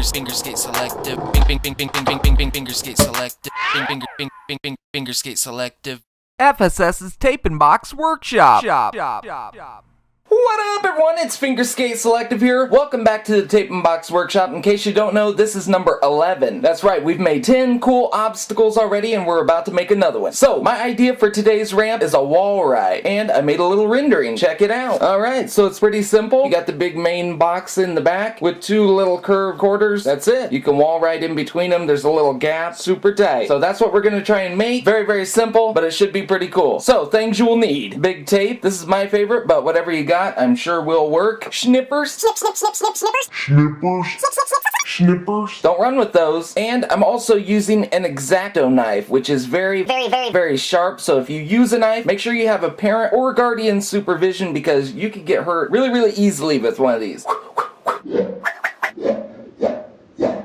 FingerSkateSelective. FingerSkateSelective. FingerSkateSelective. FSS's Tape and Box Workshop. What up, everyone? It's FingerSkateSelective here. Welcome back to the Tape and Box Workshop. In case you don't know, this is number 11. That's right, we've made 10 cool obstacles already, and we're about to make another one. So, my idea for today's ramp is a wall ride, and I made a little rendering. Check it out. Alright, so it's pretty simple. You got the big main box in the back with two little curved quarters. That's it. You can wall ride in between them. There's a little gap, super tight. So that's what we're going to try and make. Very, very simple, but it should be pretty cool. So, things you will need. Big tape. This is my favorite, but whatever you got, I'm sure will work. Schnippers. Schnippers. Don't run with those. And I'm also using an X-Acto knife, which is very sharp. So if you use a knife, make sure you have a parent or guardian supervision because you can get hurt really easily with one of these.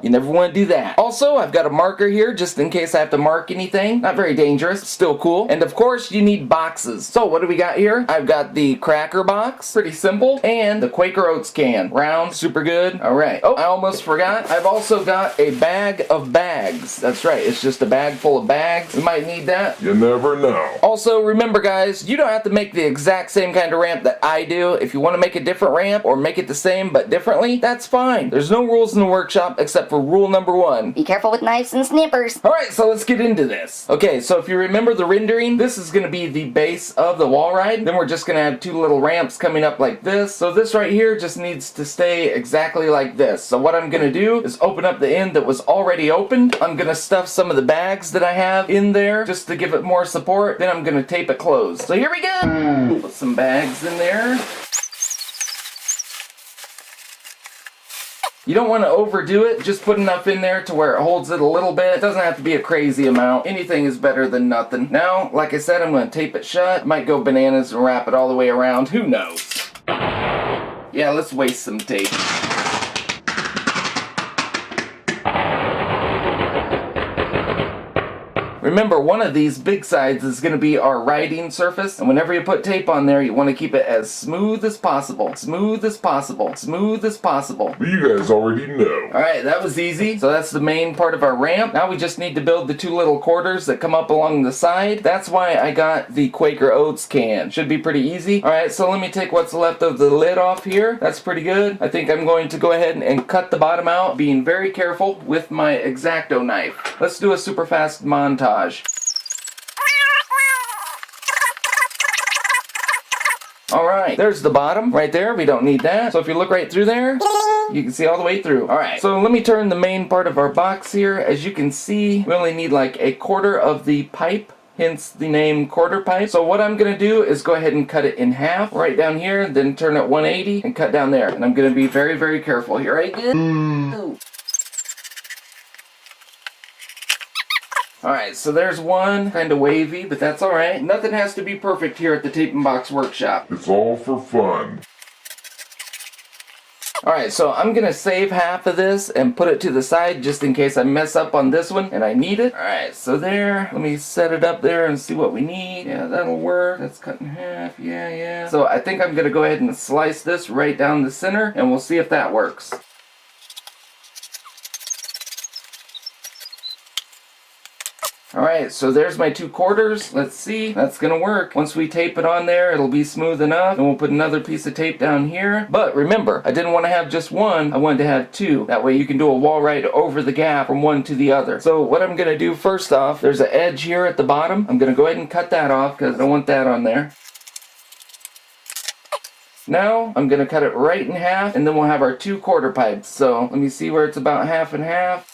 You never want to do that. Also, I've got a marker here just in case I have to mark anything. Not very dangerous, still cool. And of course, you need boxes. So what do we got here? I've got the cracker box, pretty simple, and the Quaker Oats can. Round, super good. All right. Oh, I almost forgot. I've also got a bag of bags. That's right, it's just a bag full of bags. We might need that. You never know. Also, remember guys, you don't have to make the exact same kind of ramp that I do. If you want to make a different ramp or make it the same but differently, that's fine. There's no rules in the workshop except for rule number 1. Be careful with knives and snippers. Alright, so let's get into this. Okay, so if you remember the rendering, this is going to be the base of the wall ride. Then we're just going to have two little ramps coming up like this. So this right here just needs to stay exactly like this. So what I'm going to do is open up the end that was already opened. I'm going to stuff some of the bags that I have in there just to give it more support. Then I'm going to tape it closed. So here we go. Put some bags in there. You don't want to overdo it, just put enough in there to where it holds it a little bit. It doesn't have to be a crazy amount. Anything is better than nothing. Now, like I said, I'm going to tape it shut. Might go bananas and wrap it all the way around. Who knows? Yeah, let's waste some tape. Remember, one of these big sides is going to be our riding surface, and whenever you put tape on there, you want to keep it as smooth as possible. Smooth as possible. Smooth as possible. You guys already know. Alright, that was easy. So that's the main part of our ramp. Now we just need to build the two little quarters that come up along the side. That's why I got the Quaker Oats can. Should be pretty easy. Alright, so let me take what's left of the lid off here. That's pretty good. I think I'm going to go ahead and cut the bottom out, being very careful with my X-Acto knife. Let's do a super fast montage. Alright, there's the bottom right there. We don't need that. So if you look right through there, you can see all the way through. Alright, so let me turn the main part of our box here. As you can see, we only need like a quarter of the pipe. Hence the name quarter pipe. So what I'm going to do is go ahead and cut it in half right down here, then turn it 180 and cut down there. And I'm going to be very careful here. Right? Alright, so there's one, kind of wavy, but that's alright. Nothing has to be perfect here at the Tape and Box Workshop. It's all for fun. Alright, so I'm going to save half of this and put it to the side just in case I mess up on this one and I need it. Alright, so there. Let me set it up there and see what we need. Yeah, that'll work. That's cut in half. Yeah. So I think I'm going to go ahead and slice this right down the center and we'll see if that works. Alright, so there's my two quarters. Let's see. That's gonna work. Once we tape it on there, it'll be smooth enough. And we'll put another piece of tape down here. But remember, I didn't want to have just one. I wanted to have two. That way you can do a wall ride over the gap from one to the other. So what I'm gonna do first off, there's an edge here at the bottom. I'm gonna go ahead and cut that off because I don't want that on there. Now, I'm gonna cut it right in half and then we'll have our two quarter pipes. So let me see where it's about half and half.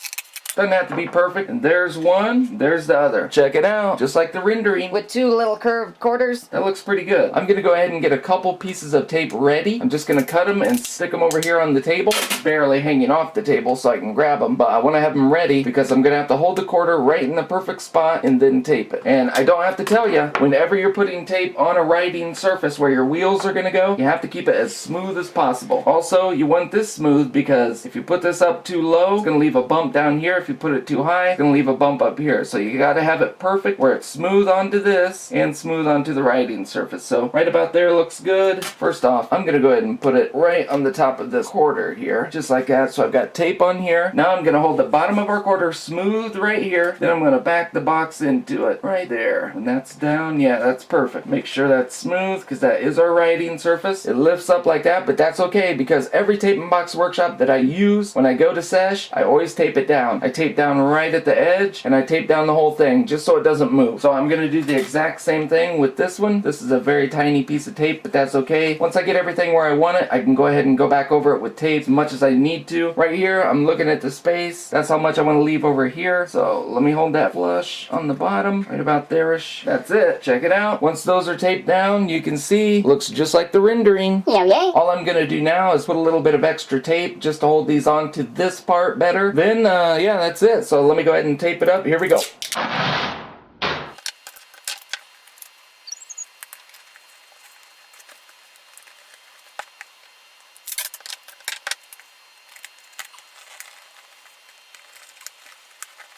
Doesn't have to be perfect. And there's one, there's the other. Check it out, just like the rendering. With two little curved quarters. That looks pretty good. I'm gonna go ahead and get a couple pieces of tape ready. I'm just gonna cut them and stick them over here on the table. Barely hanging off the table so I can grab them. But I wanna have them ready because I'm gonna have to hold the quarter right in the perfect spot and then tape it. And I don't have to tell you, whenever you're putting tape on a riding surface where your wheels are gonna go, you have to keep it as smooth as possible. Also, you want this smooth because if you put this up too low, it's gonna leave a bump down here if you put it too high, it's gonna leave a bump up here. So you gotta have it perfect where it's smooth onto this and smooth onto the riding surface. So right about there looks good. First off, I'm gonna go ahead and put it right on the top of this quarter here, just like that. So I've got tape on here. Now I'm gonna hold the bottom of our quarter smooth right here. Then I'm gonna back the box into it right there. When that's down, yeah, that's perfect. Make sure that's smooth because that is our riding surface. It lifts up like that, but that's okay because every tape and box workshop that I use when I go to sesh, I always tape it down. I tape down right at the edge and I tape down the whole thing just so it doesn't move. So I'm gonna do the exact same thing with this one. This is a very tiny piece of tape, but that's okay. Once I get everything where I want it, I can go ahead and go back over it with tape as much as I need to. Right here, I'm looking at the space. That's how much I want to leave over here. So let me hold that flush on the bottom, right about there-ish. That's it. Check it out. Once those are taped down, you can see, looks just like the rendering. Yay. All I'm gonna do now is put a little bit of extra tape just to hold these onto this part better. Then, yeah, that's it. So let me go ahead and tape it up. Here we go.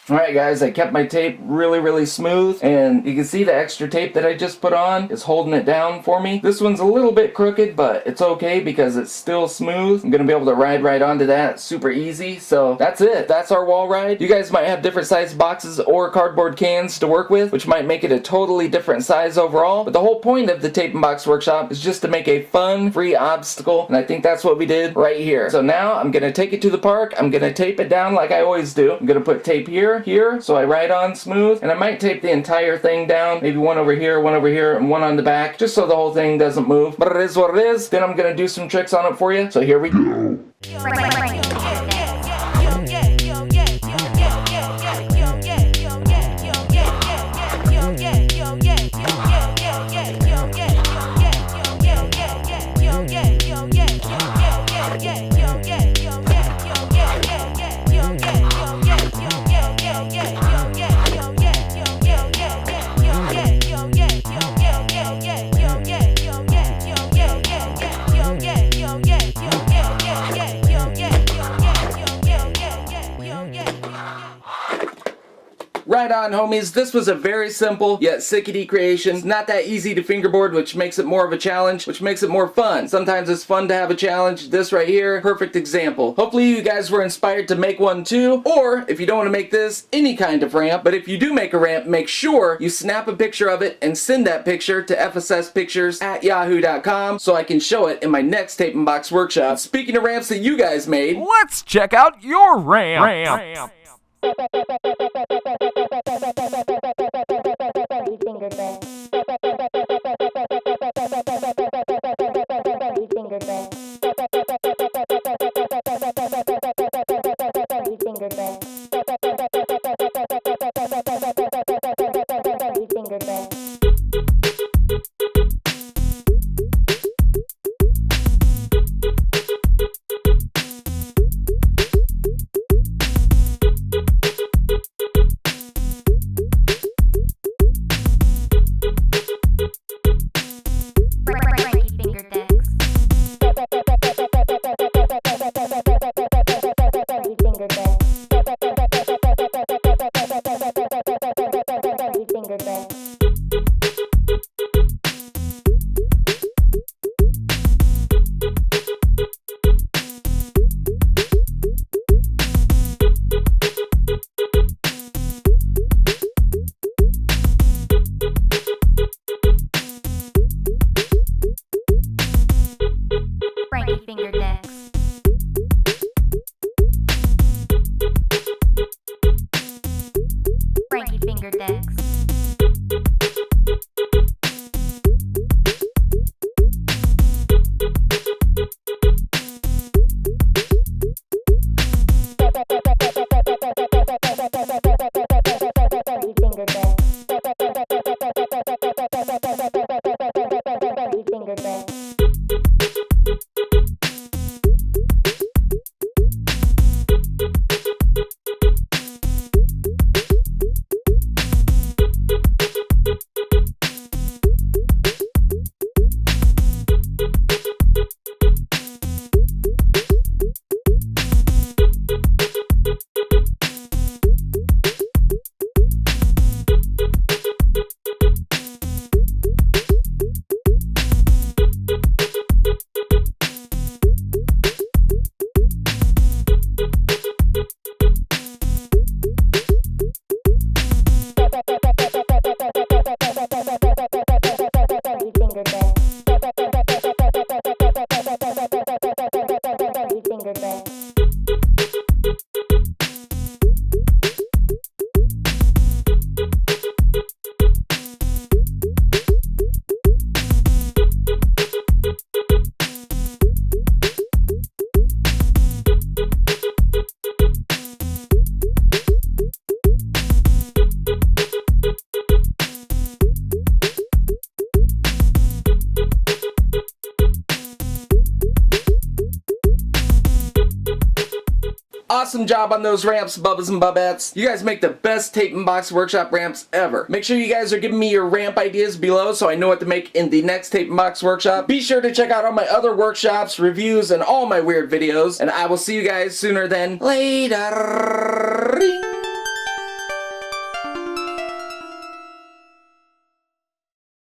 Alright guys, I kept my tape really smooth, and you can see the extra tape that I just put on is holding it down for me. This one's a little bit crooked, but it's okay because it's still smooth. I'm gonna be able to ride right onto that super easy. So that's it. That's our WallRide. You guys might have different size boxes or cardboard cans to work with, which might make it a totally different size overall. But the whole point of the Tape and Box Workshop is just to make a fun, free obstacle, and I think that's what we did right here. So now I'm gonna take it to the park. I'm gonna tape it down like I always do. I'm gonna put tape here, so I ride on smooth, and I might tape the entire thing down, maybe one over here, and one on the back, just so the whole thing doesn't move. But it is what it is. Then I'm gonna do some tricks on it for you. So here we go. Right on, homies. This was a very simple yet sickety creation. It's not that easy to fingerboard, which makes it more of a challenge, which makes it more fun. Sometimes it's fun to have a challenge. This right here, perfect example. Hopefully you guys were inspired to make one too, or if you don't want to make this, any kind of ramp, but if you do make a ramp, make sure you snap a picture of it and send that picture to fsspictures@yahoo.com so I can show it in my next Tape and Box workshop. Speaking of ramps that you guys made, Let's check out your ramp. awesome job on those ramps, Bubbas and Bubettes. You guys make the best Tape and Box Workshop ramps ever. Make sure you guys are giving me your ramp ideas below so I know what to make in the next Tape and Box Workshop. Be sure to check out all my other workshops, reviews, and all my weird videos, and I will see you guys sooner than later.